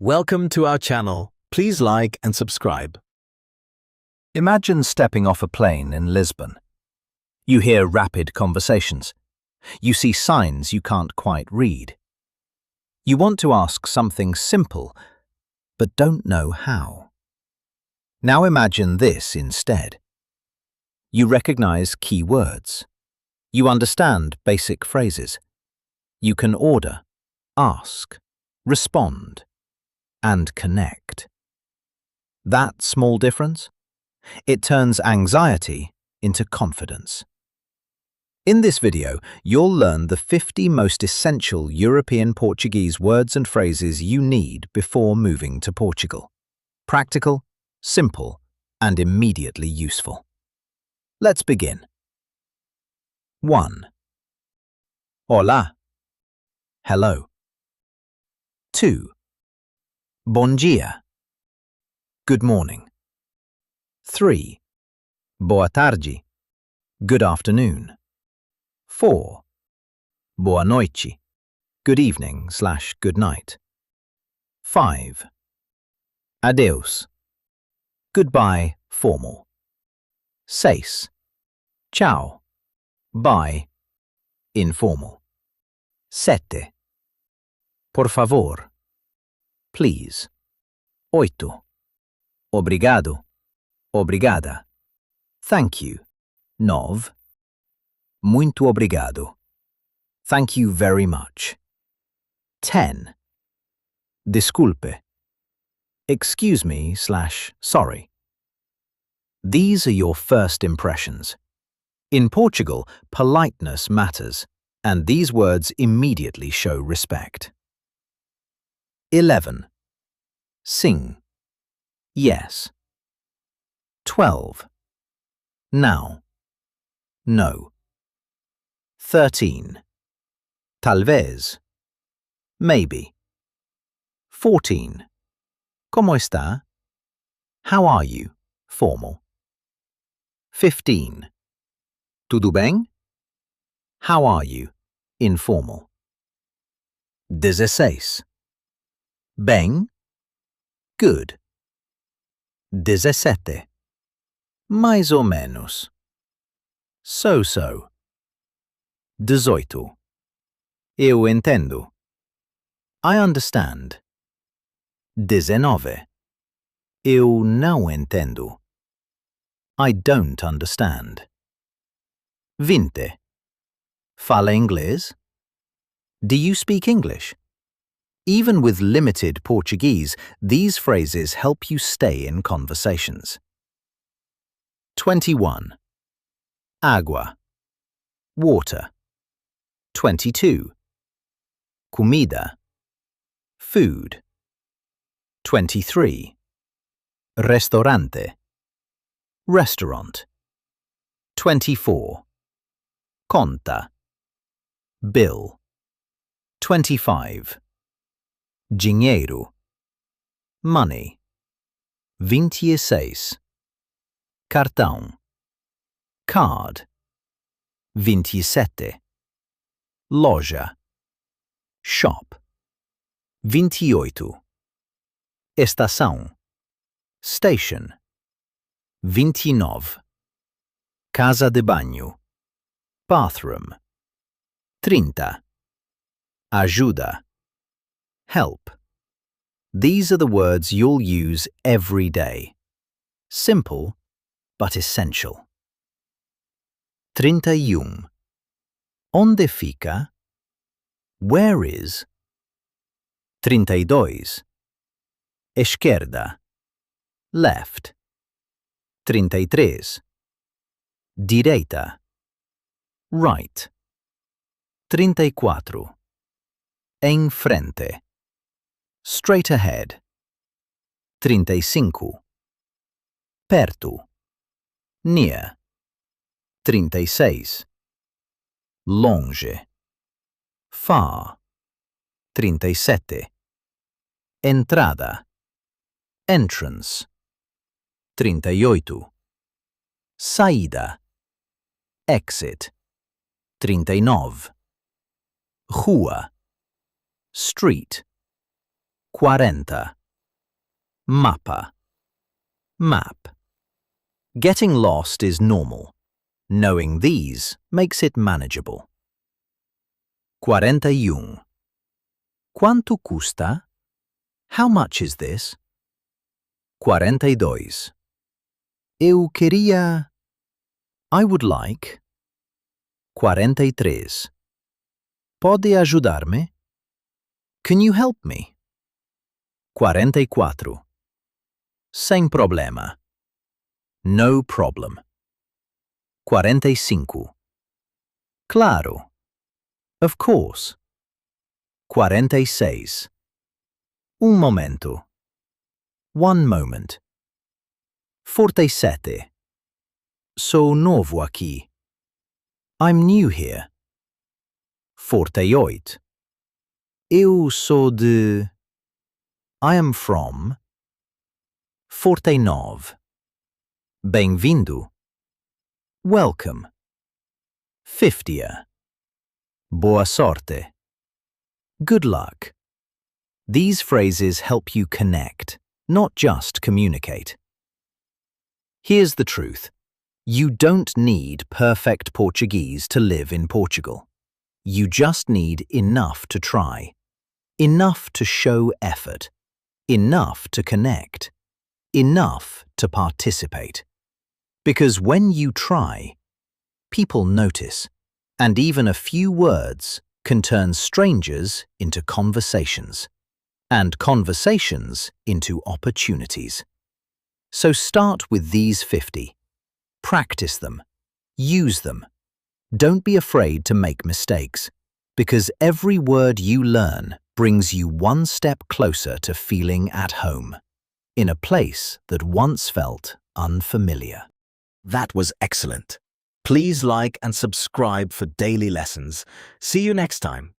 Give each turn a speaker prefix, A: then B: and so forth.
A: Welcome to our channel. Please like and subscribe.
B: Imagine stepping off a plane in Lisbon. You hear rapid conversations. You see signs you can't quite read. You want to ask something simple, but don't know how. Now imagine this instead. You recognize key words. You understand basic phrases. You can order, ask, respond, and connect. That small difference? It turns anxiety into confidence. In this video, you'll learn the 50 most essential European Portuguese words and phrases you need before moving to Portugal. Practical, simple, and immediately useful. Let's begin. 1. Olá. Hello. 2. Bom dia. Good morning. 3. Boa tarde. Good afternoon. 4. Boa noite. Good evening/good night. 5. Adeus. Goodbye, formal. 6. Ciao. Bye, informal. 7. Por favor. Please. 8. Obrigado. Obrigada. Thank you. 9. Muito obrigado. Thank you very much. 10. Disculpe. Excuse me/sorry. These are your first impressions. In Portugal, politeness matters, and these words immediately show respect. 11. Sim. Yes. 12. Now. No. 13. Talvez. Maybe. 14. Como está? How are you? Formal. 15. Tudo bem? How are you? Informal. 16. Bem? Good. 17. Mais ou menos. So-so. 18. Eu entendo. I understand. 19. Eu não entendo. I don't understand. 20. Fala inglês? Do you speak English? Even with limited Portuguese, these phrases help you stay in conversations. 21. Água. Water. 22. Comida. Food. 23. Restaurante. Restaurant. 24. Conta. Bill. 25. Dinheiro. Money. 26. Cartão. Card. 27. Loja. Shop. 28. Estação. Station. 29. Casa de banho. Bathroom. 30. Ajuda. Help. These are the words you'll use every day. Simple, but essential. 31. Onde fica? Where is? 32. Esquerda. Left. 33. Direita. Right. 34. Em frente. Straight ahead. 35. Perto. Near. 36. Longe. Far. 37. Entrada. Entrance. 38. Saída. Exit. 39. Rua. Street. 40. Mapa. Map. Getting lost is normal. Knowing these makes it manageable. 41. Quanto custa? How much is this? 42. Eu queria. I would like. 43. Pode ajudar-me? Can you help me? 44. Sem problema. No problem. 45. Claro. Of course. 46. Momento. One moment. 47. Sou novo aqui. I'm new here. 48. Eu sou de. I am from. 49. Bem-vindo. Welcome. 50. Boa sorte. Good luck. These phrases help you connect, not just communicate. Here's the truth. You don't need perfect Portuguese to live in Portugal. You just need enough to try, enough to show effort, enough to connect, enough to participate. Because when you try, people notice, and even a few words can turn strangers into conversations, and conversations into opportunities. So start with these 50. Practice them. Use them. Don't be afraid to make mistakes, because every word you learn brings you one step closer to feeling at home, in a place that once felt unfamiliar.
A: That was excellent. Please like and subscribe for daily lessons. See you next time.